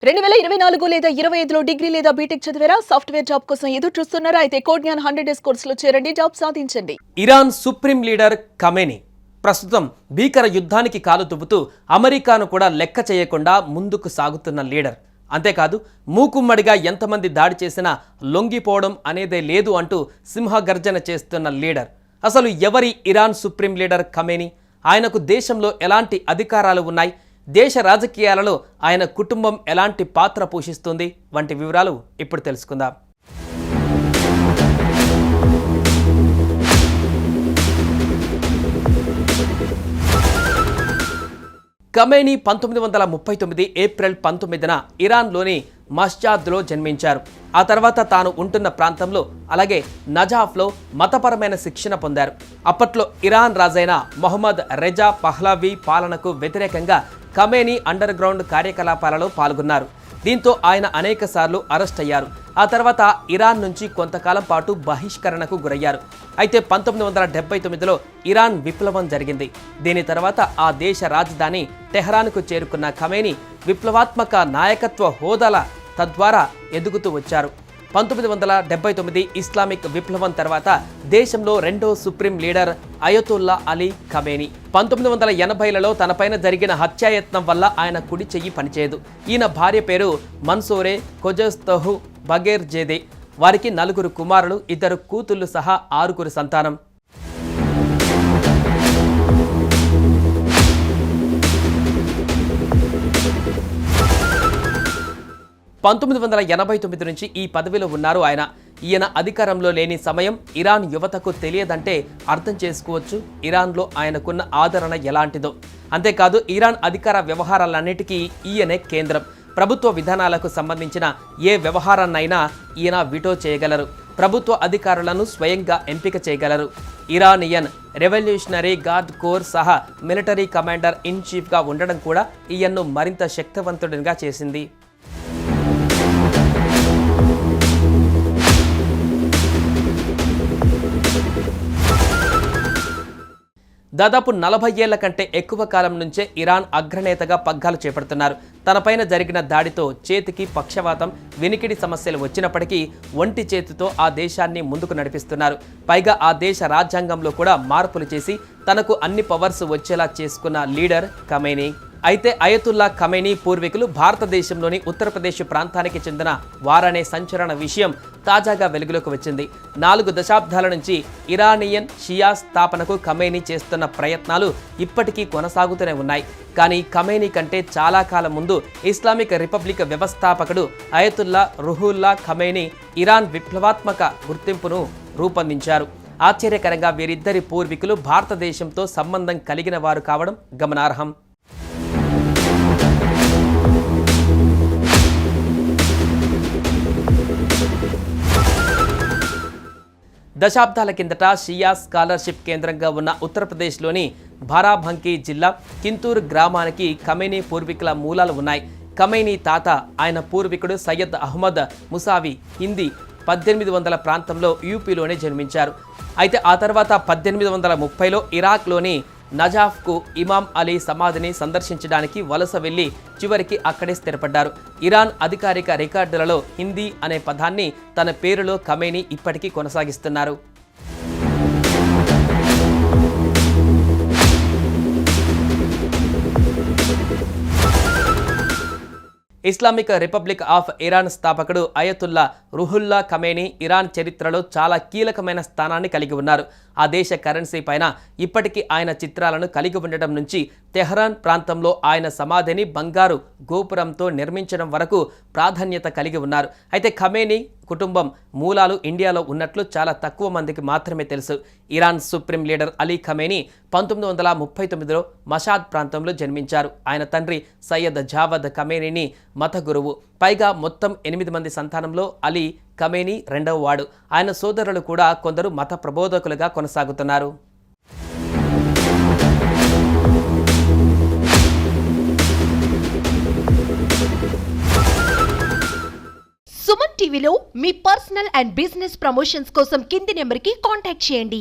2024 లేదా 25లో డిగ్రీ లేదా బీటెక్ చదివారా? సాఫ్ట్వేర్ జాబ్ కోసం ఎదురు చూస్తున్నారా? అయితే కోడ్జ్ఞాన్ 100 డేస్ కోర్సులో చేరండి, జాబ్ సాధించండి. ఇరాన్ సుప్రీం లీడర్ ఖమేనీ ప్రస్తుతం భీకర యుద్ధానికి కాలు దువ్వుతూ అమెరికాను కూడా లెక్క చేయకుండా ముందుకు సాగుతున్న లీడర్. అంతేకాదు మూకుమ్మడిగా ఎంతమంది దాడి చేసినా లొంగిపోవడం అనేదే లేదు అంటూ సింహగర్జన చేస్తున్న లీడర్. అసలు ఎవరి ఇరాన్ సుప్రీం లీడర్ ఖమేనీ? ఆయనకు దేశంలో ఎలాంటి అధికారాలు ఉన్నాయి? దేశ రాజకీయాలలో ఆయన కుటుంబం ఎలాంటి పాత్ర పోషిస్తుంది వంటి వివరాలు ఇప్పుడు తెలుసుకుందాం. ఖమేనీ 1939 ఏప్రిల్ 19న ఇరాన్లోని మష్జాద్లో జన్మించారు. ఆ తర్వాత తాను ఉంటున్న ప్రాంతంలో అలాగే నజాఫ్లో మతపరమైన శిక్షణ పొందారు. అప్పట్లో ఇరాన్ రాజైన మొహమ్మద్ రెజా పహ్లవి పాలనకు వ్యతిరేకంగా ఖమేనీ అండర్ గ్రౌండ్ కార్యకలాపాలలో పాల్గొన్నారు. దీంతో ఆయన అనేకసార్లు అరెస్ట్ అయ్యారు. ఆ తర్వాత ఇరాన్ నుంచి కొంతకాలం పాటు బహిష్కరణకు గురయ్యారు. అయితే 1979లో ఇరాన్ విప్లవం జరిగింది. దీని తర్వాత ఆ దేశ రాజధాని టెహ్రాన్కు చేరుకున్న ఖమేనీ విప్లవాత్మక నాయకత్వ హోదాల తద్వారా ఎదుగుతూ వచ్చారు. 1979 ఇస్లామిక్ విప్లవం తర్వాత దేశంలో రెండో supreme leader Ayatollah Ali Khamenei. 1980లలో తనపైన జరిగిన హత్యాయత్నం వల్ల ఆయన కుడి చెయ్యి పనిచేయదు. ఈయన భార్య పేరు మన్సూరే కొజస్తహు బగేర్ జేదే. వారికి 4 కుమారులు, 2 కూతుళ్లు సహా 6 సంతానం. 1989 నుంచి ఈ పదవిలో ఉన్నారు ఆయన. ఈయన అధికారంలో లేని సమయం ఇరాన్ యువతకు తెలియదంటే అర్థం చేసుకోవచ్చు ఇరాన్లో ఆయనకున్న ఆదరణ ఎలాంటిదో. అంతేకాదు ఇరాన్ అధికార వ్యవహారాలన్నిటికీ ఈయనే కేంద్రం. ప్రభుత్వ విధానాలకు సంబంధించిన ఏ వ్యవహారాన్నైనా ఈయన వీటో చేయగలరు. ప్రభుత్వ అధికారులను స్వయంగా ఎంపిక చేయగలరు. ఇరానియన్ రెవల్యూషనరీ గార్డ్ కోర్ సహా మిలిటరీ కమాండర్ ఇన్ చీఫ్గా ఉండడం కూడా ఈయన్ను మరింత శక్తివంతుడిగా చేసింది. దాదాపు 40 ఏళ్ల కంటే ఎక్కువ కాలం నుంచే ఇరాన్ అగ్రనేతగా పగ్గాలు చేపడుతున్నారు. తనపైన జరిగిన దాడితో చేతికి పక్షవాతం, వినికిడి సమస్యలు వచ్చినప్పటికీ ఒంటి చేతితో ఆ దేశాన్ని ముందుకు నడిపిస్తున్నారు. పైగా ఆ దేశ రాజ్యాంగంలో కూడా మార్పులు చేసి తనకు అన్ని పవర్స్ వచ్చేలా చేసుకున్న లీడర్ ఖమేనీ. అయితే అయతుల్లా ఖమేనీ పూర్వీకులు భారతదేశంలోని ఉత్తరప్రదేశ్ ప్రాంతానికి చెందిన వారనే సంచలన విషయం తాజాగా వెలుగులోకి వచ్చింది. 4 దశాబ్దాల నుంచి ఇరానియన్ షియా స్థాపనకు ఖమేనీ చేస్తున్న ప్రయత్నాలు ఇప్పటికీ కొనసాగుతూనే ఉన్నాయి. కానీ ఖమేనీ కంటే చాలా కాలం ముందు ఇస్లామిక్ రిపబ్లిక్ వ్యవస్థాపకుడు అయతుల్లా రుహుల్లా ఖమేనీ ఇరాన్ విప్లవాత్మక గుర్తింపును రూపొందించారు. ఆశ్చర్యకరంగా వీరిద్దరి పూర్వీకులు భారతదేశంతో సంబంధం కలిగిన వారు కావడం గమనార్హం. దశాబ్దాల కిందట షియా స్కాలర్షిప్ కేంద్రంగా ఉన్న ఉత్తరప్రదేశ్లోని బారాబంకీ జిల్లా కింతూర్ గ్రామానికి ఖమేనీ పూర్వీకుల మూలాలు ఉన్నాయి. ఖమేనీ తాత ఆయన పూర్వీకుడు సయ్యద్ అహ్మద్ ముసావి హిందీ 1800 ప్రాంతంలో యూపీలోనే జన్మించారు. అయితే ఆ తర్వాత 1830లో ఇరాక్లోని నజాఫ్కు ఇమాం అలీ సమాధిని సందర్శించడానికి వలస వెళ్లి చివరికి అక్కడే స్థిరపడ్డారు. ఇరాన్ అధికారిక రికార్డులలో హిందీ అనే పదాన్ని తన పేరులో ఖమేనీ ఇప్పటికీ కొనసాగిస్తున్నారు. ఇస్లామిక్ రిపబ్లిక్ ఆఫ్ ఇరాన్ స్థాపకుడు అయతుల్లా రుహుల్లా ఖమేనీ ఇరాన్ చరిత్రలో చాలా కీలకమైన స్థానాన్ని కలిగి ఉన్నారు. ఆ దేశ కరెన్సీ పైన ఇప్పటికీ ఆయన చిత్రాలను కలిగి ఉండటం నుంచి టెహ్రాన్ ప్రాంతంలో ఆయన సమాధిని బంగారు గోపురంతో నిర్మించడం వరకు ప్రాధాన్యత కలిగి ఉన్నారు. అయితే ఖమేనీ కుటుంబం మూలాలు ఇండియాలో ఉన్నట్లు చాలా తక్కువ మందికి మాత్రమే తెలుసు. Iran supreme leader Ali Khamenei 1939లో మషాద్ ప్రాంతంలో జన్మించారు. ఆయన తండ్రి సయ్యద్ జావద్ ఖమేనీని మత గురువు. పైగా మొత్తం 8 మంది సంతానంలో అలీ ఖమేనీ 2వ వాడు. ఆయన సోదరులు కూడా కొందరు మత ప్రబోధకులుగా కొనసాగుతున్నారు. సుమన్ టీవీలో మీ పర్సనల్ అండ్ బిజినెస్ ప్రమోషన్స్ కోసం కింది నెంబర్కి కాంటాక్ట్ చేయండి.